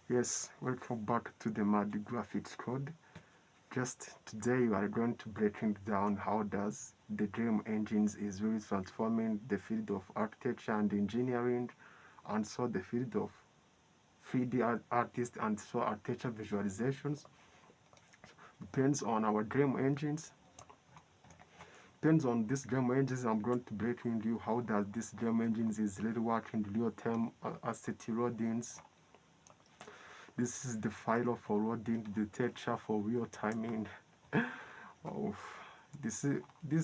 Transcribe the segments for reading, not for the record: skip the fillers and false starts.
Yes, welcome back to the MADI graphics code. Just today we are going to breaking down how does the dream engines is really transforming the field of architecture and engineering, and so the field of 3D artists and so architecture visualizations. Depends on our dream engines. Depends on this dream engines. I'm going to breaking you how does this dream engines is really working real time asset loadings. This is the file of forwarding the texture for real timing. Oh, this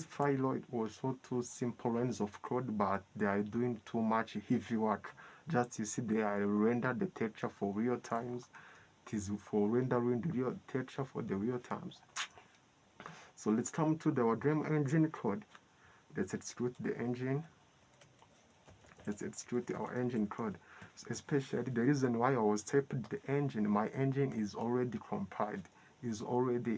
file was so too simple lines of code, but they are doing too much heavy work. Just you see, they are render the texture for real times. It is for rendering the real texture for the real times. So let's come to the dream engine code. Let's execute the engine. Let's execute our engine code. So especially the reason why I was typing the engine, my engine is already compiled. Is already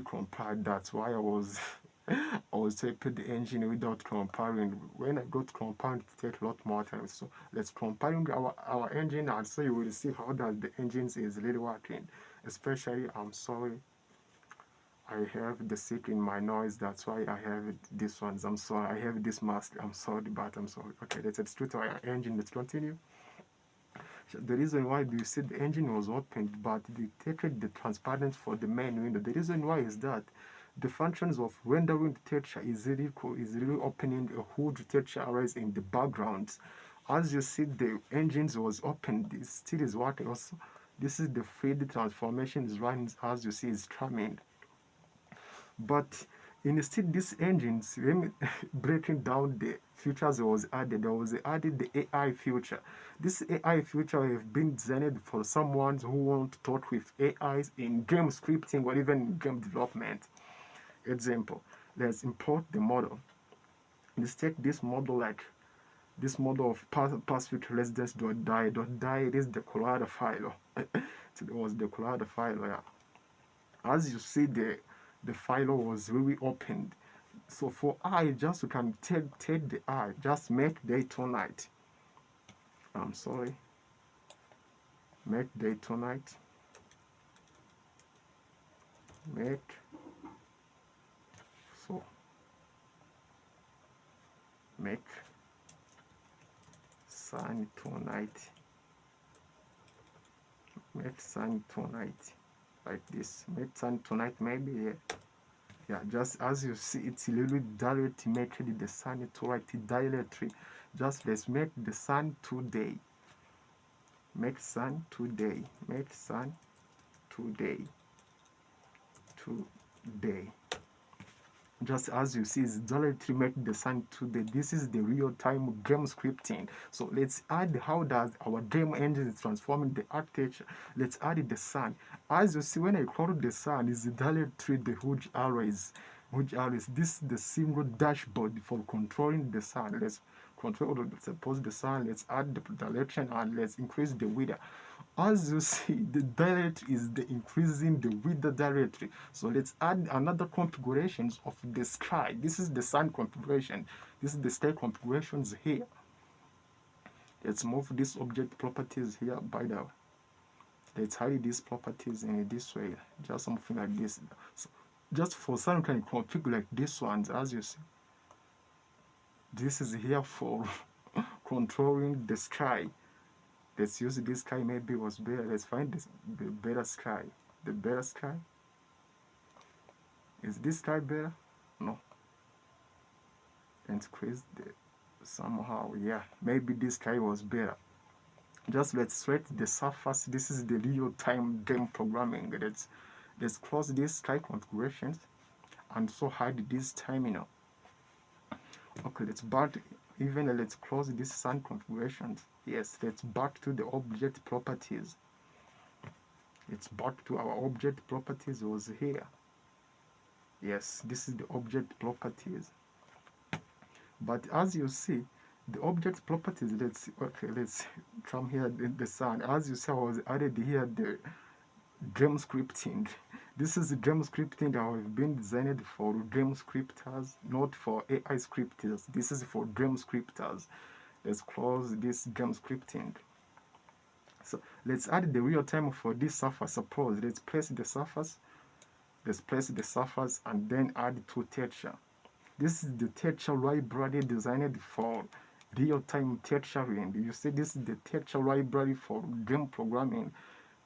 compiled. That's why I was I was typing the engine without compiling. When I got compiled, it takes a lot more time. So let's compile our engine, and so you will see how that the engines is really working. Especially, I'm sorry, I have the sick in my noise. That's why I have this ones. I'm sorry. I have this mask. I'm sorry, but I'm sorry. Okay, let's execute our engine. Let's continue. The reason why you see the engine was opened, but they detected the transparency for the main window. The reason why is that the functions of rendering the texture is really opening a huge texture arrays in the background. As you see, the engines was opened. It still is working. Also, this is the 3D transformation is running. As you see, is coming. But instead, these engines, breaking down the features that was added, there was added the AI feature. This AI feature have been designed for someone who want to talk with AIs in game scripting or even in game development. Example, let's import the model. Let's take this model like this model of password residence.die. It is the Colorado file. So it was the Colorado file. Yeah. As you see, the file was really opened. So for I, just you can take the I, just make day to night. I'm sorry, make day to night. Make so make sun to night. Make sun to night like this. Make sun tonight maybe. Yeah, just as you see, it's really directly making the sun to right directly. Just let's make the sun today. Make sun today. Make sun today. Today. Just as you see, it's directly make the sun today. This is the real-time game scripting. So let's add how does our game engine is transforming the architecture. Let's add the sun. As you see, when I call the sun, is directly the huge arrays. Huge arrays. This is the single dashboard for controlling the sun. Let's control, suppose the sun. Let's add the direction and let's increase the width. As you see, the direct is the increasing the width directly. So let's add another configurations of the sky. This is the sun configuration. This is the sky configurations here. Let's move these object properties here. By the way, let's hide these properties in this way. Just something like this. So just for sun, you can configure like this ones. As you see, this is here for controlling the sky. Let's use this sky. Maybe was better. Let's find the better sky. The better sky. Is this sky better? No. Increase the somehow. Yeah, maybe this sky was better. Just let's select the surface. This is the real-time game programming. Let's close this sky configurations and so hide this terminal. Okay, let's close this sun configurations. Yes, let's back to the object properties. It's back to our object properties was here. Yes, this is the object properties. But as you see, the object properties, let's come here in the sun. As you saw, was added here the game scripting. This is the game scripting that have been designed for game scripters, not for AI scripters. This is for game scripters. Let's close this game scripting. So let's add the real time for this surface. Suppose let's place the surface, and then add to texture. This is the texture library designed for real-time texturing. You see, this is the texture library for game programming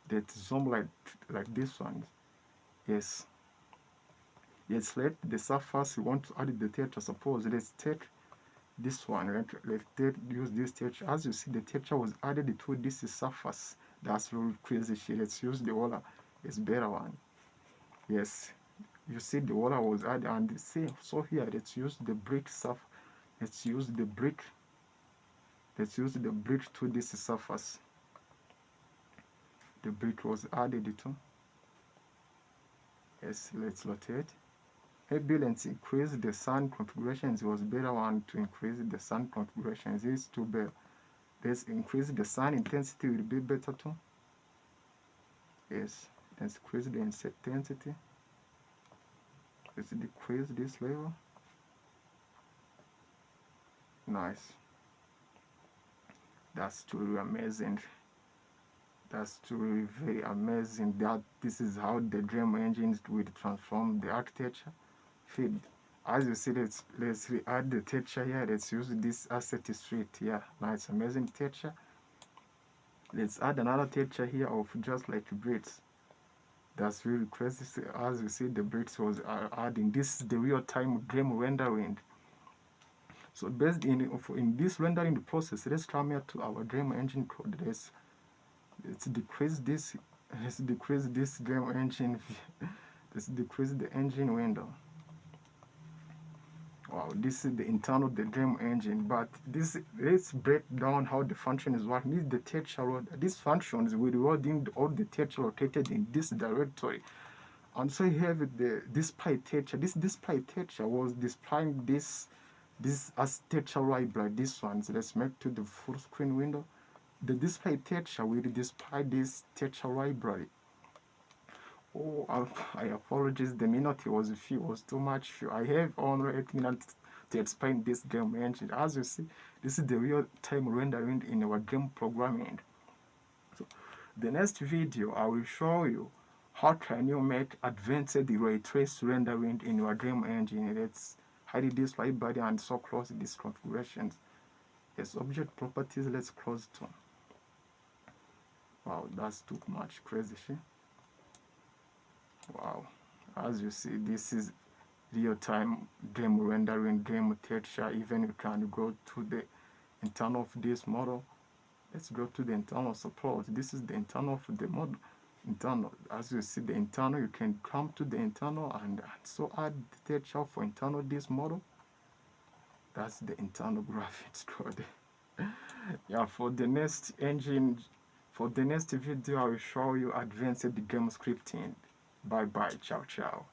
that some like this one. Yes. Let's select the surface we want to add the texture. Suppose let's take this one. Let's use this texture. As you see, the texture was added to this surface. That's really crazy shit. Let's use the water. It's better one. Yes. You see the water was added, and see, so here let's use the brick surface. Let's use the brick to this surface. The brick was added to. Yes, let's rotate. Maybe let's increase the sun configurations. It was better one to increase the sun configurations. It's too bad. Let's increase the sun intensity, will be better too. Yes, let's increase the intensity. Let's decrease this level. Nice. That's truly amazing. That's truly very amazing. That this is how the dream engines will transform the architecture feed. As you see, let's add the texture here. Let's use this asset street here. Nice, amazing texture. Let's add another texture here of just like bricks. That's really crazy. As you see, the bricks was adding. This is the real-time dream rendering. So based in this rendering process, let's come here to our dream engine code. Let's decrease this. Let's decrease this dream engine. Let's decrease the engine window. Wow, this is the internal the dream engine, but this, let's break down how the function is working. This is the texture. These functions will loading all the texture located in this directory. And so you have the display texture. This display texture was displaying this as texture library. This one, so let's make to the full screen window. The display texture will display this texture library. Oh, I apologize. The minute was too much. I have only 8 minutes to explain this game engine. As you see, this is the real-time rendering in our game programming. So, the next video I will show you how can you make advanced ray trace rendering in your game engine. Let's hide this library and so close these configurations. Yes, object properties. Let's close it. Wow, that's too much crazy shit. Wow, as you see, this is real-time game rendering, game texture. Even you can go to the internal of this model. Let's go to the internal support. This is the internal of the model. Internal, as you see, the internal, you can come to the internal and so add the texture for internal this model. That's the internal graphics code. Yeah, for the next engine, for the next video, I will show you advanced game scripting. Bye bye, ciao ciao.